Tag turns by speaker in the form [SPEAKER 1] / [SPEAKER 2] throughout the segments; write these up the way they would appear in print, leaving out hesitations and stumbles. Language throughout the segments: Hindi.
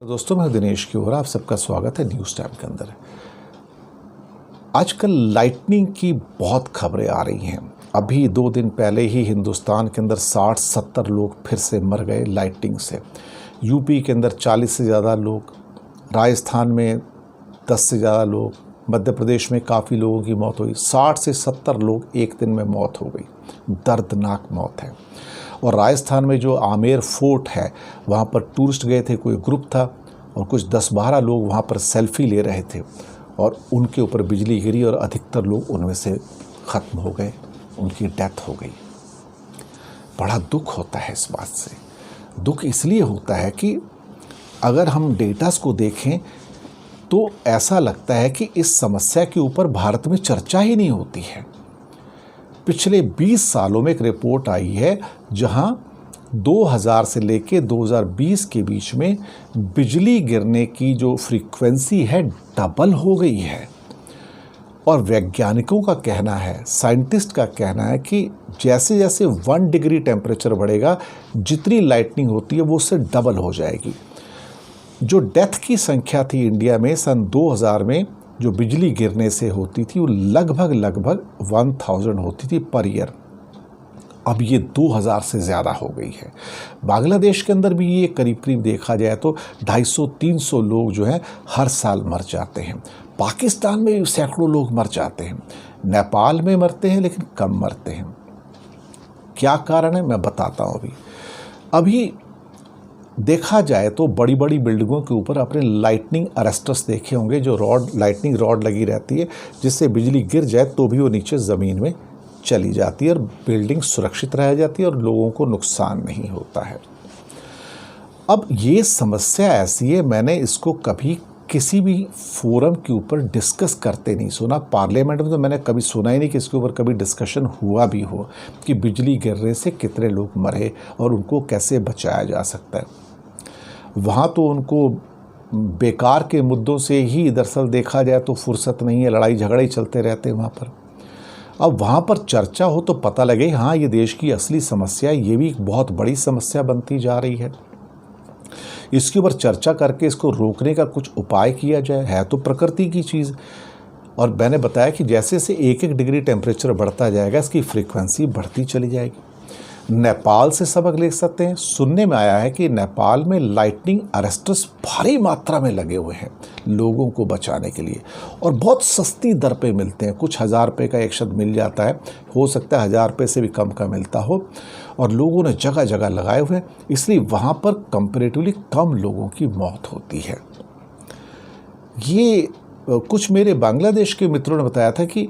[SPEAKER 1] दोस्तों, मैं दिनेश की ओर आप सबका स्वागत है न्यूज़ टाइम के अंदर। आजकल लाइटनिंग की बहुत खबरें आ रही हैं। अभी 2 दिन पहले ही हिंदुस्तान के अंदर 60-70 लोग फिर से मर गए लाइटनिंग से। यूपी के अंदर 40 से ज़्यादा लोग, राजस्थान में 10 से ज़्यादा लोग, मध्य प्रदेश में काफ़ी लोगों की मौत हुई। 60 से 70 लोग एक दिन में मौत हो गई। दर्दनाक मौत है। और राजस्थान में जो आमेर फोर्ट है, वहाँ पर टूरिस्ट गए थे, कोई ग्रुप था और कुछ 10-12 लोग वहाँ पर सेल्फी ले रहे थे और उनके ऊपर बिजली गिरी और अधिकतर लोग उनमें से ख़त्म हो गए, उनकी डेथ हो गई। बड़ा दुख होता है इस बात से। दुख इसलिए होता है कि अगर हम डेटास को देखें तो ऐसा लगता है कि इस समस्या के ऊपर भारत में चर्चा ही नहीं होती है। पिछले 20 सालों में एक रिपोर्ट आई है जहां 2000 से लेके 2020 के बीच में बिजली गिरने की जो फ्रीक्वेंसी है डबल हो गई है। और वैज्ञानिकों का कहना है, साइंटिस्ट का कहना है कि जैसे जैसे 1 डिग्री टेम्परेचर बढ़ेगा, जितनी लाइटनिंग होती है वो उससे डबल हो जाएगी। जो डेथ की संख्या थी इंडिया में सन 2000 में जो बिजली गिरने से होती थी, वो लगभग 1000 होती थी पर ईयर। अब ये 2000 से ज़्यादा हो गई है। बांग्लादेश के अंदर भी ये करीब करीब देखा जाए तो 250-300 लोग जो हैं हर साल मर जाते हैं। पाकिस्तान में सैकड़ों लोग मर जाते हैं। नेपाल में मरते हैं लेकिन कम मरते हैं। क्या कारण है मैं बताता हूँ। अभी देखा जाए तो बड़ी बड़ी बिल्डिंगों के ऊपर आपने लाइटनिंग अरेस्टर्स देखे होंगे, जो लाइटनिंग रॉड लगी रहती है, जिससे बिजली गिर जाए तो भी वो नीचे ज़मीन में चली जाती है और बिल्डिंग सुरक्षित रह जाती है और लोगों को नुकसान नहीं होता है। अब ये समस्या ऐसी है, मैंने इसको कभी किसी भी फोरम के ऊपर डिस्कस करते नहीं सुना। पार्लियामेंट में तो मैंने कभी सुना ही नहीं कि इसके ऊपर कभी डिस्कशन हुआ भी हो कि बिजली गिरने से कितने लोग मरे और उनको कैसे बचाया जा सकता है। वहाँ तो उनको बेकार के मुद्दों से ही दरअसल देखा जाए तो फुर्सत नहीं है, लड़ाई झगड़े ही चलते रहते हैं वहाँ पर। अब वहाँ पर चर्चा हो तो पता लगे हाँ ये देश की असली समस्या है, ये भी एक बहुत बड़ी समस्या बनती जा रही है। इसके ऊपर चर्चा करके इसको रोकने का कुछ उपाय किया जाए। है तो प्रकृति की चीज़। और मैंने बताया कि जैसे जैसे 1-1 डिग्री टेम्परेचर बढ़ता जाएगा, इसकी फ्रीक्वेंसी बढ़ती चली जाएगी। नेपाल से सबक ले सकते हैं। सुनने में आया है कि नेपाल में लाइटनिंग अरेस्टर्स भारी मात्रा में लगे हुए हैं लोगों को बचाने के लिए, और बहुत सस्ती दर पे मिलते हैं। कुछ 1000 रुपये का एक शब्द मिल जाता है, हो सकता है 1000 रुपये से भी कम का मिलता हो। और लोगों ने जगह जगह लगाए हुए हैं, इसलिए वहाँ पर कंपेरेटिवली कम लोगों की मौत होती है। ये कुछ मेरे बांग्लादेश के मित्रों ने बताया था कि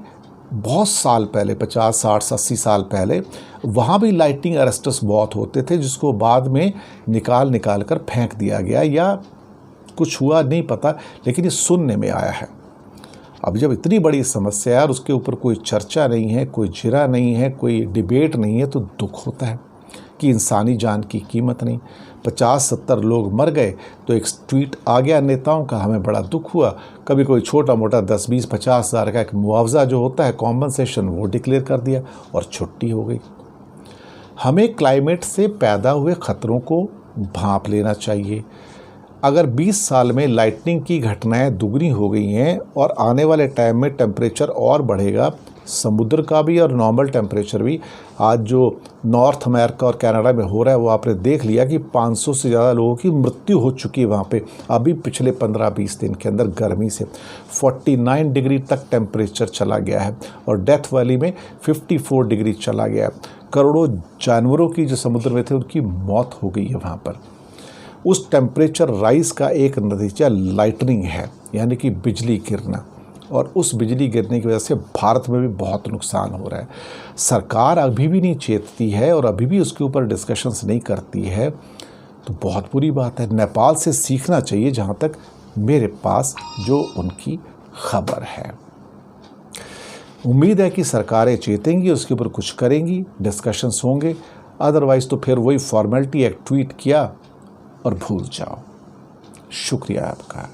[SPEAKER 1] बहुत साल पहले, 50, 60, 80 साल पहले वहाँ भी लाइटनिंग अरेस्टर्स बहुत होते थे, जिसको बाद में निकाल कर फेंक दिया गया या कुछ हुआ नहीं पता, लेकिन ये सुनने में आया है। अब जब इतनी बड़ी समस्या है और उसके ऊपर कोई चर्चा नहीं है, कोई जिरा नहीं है, कोई डिबेट नहीं है, तो दुख होता है कि इंसानी जान की कीमत नहीं। 50-70 लोग मर गए तो एक ट्वीट आ गया नेताओं का, हमें बड़ा दुख हुआ। कभी कोई छोटा मोटा 10-20-50 हज़ार का एक मुआवजा जो होता है कॉम्पनसेशन, वो डिक्लेयर कर दिया और छुट्टी हो गई। हमें क्लाइमेट से पैदा हुए ख़तरों को भांप लेना चाहिए। अगर 20 साल में लाइटनिंग की घटनाएं दुगनी हो गई हैं और आने वाले टाइम में टेम्परेचर और बढ़ेगा, समुद्र का भी और नॉर्मल टेम्परेचर भी। आज जो नॉर्थ अमेरिका और कनाडा में हो रहा है वो आपने देख लिया कि 500 से ज़्यादा लोगों की मृत्यु हो चुकी है वहाँ पे अभी पिछले 15-20 दिन के अंदर। गर्मी से 49 डिग्री तक टेम्परेचर चला गया है और डेथ वैली में 54 डिग्री चला गया है। करोड़ों जानवरों की जो समुद्र में थे उनकी मौत हो गई है वहाँ पर। उस टेम्परेचर राइज का एक नतीजा लाइटनिंग है, यानी कि बिजली गिरना, और उस बिजली गिरने की वजह से भारत में भी बहुत नुकसान हो रहा है। सरकार अभी भी नहीं चेतती है और अभी भी उसके ऊपर डिस्कशंस नहीं करती है, तो बहुत बुरी बात है। नेपाल से सीखना चाहिए जहाँ तक मेरे पास जो उनकी खबर है। उम्मीद है कि सरकारें चेतेंगी, उसके ऊपर कुछ करेंगी, डिस्कशंस होंगे। अदरवाइज़ तो फिर वही फॉर्मेलिटी, एक ट्वीट किया और भूल जाओ। शुक्रिया आपका।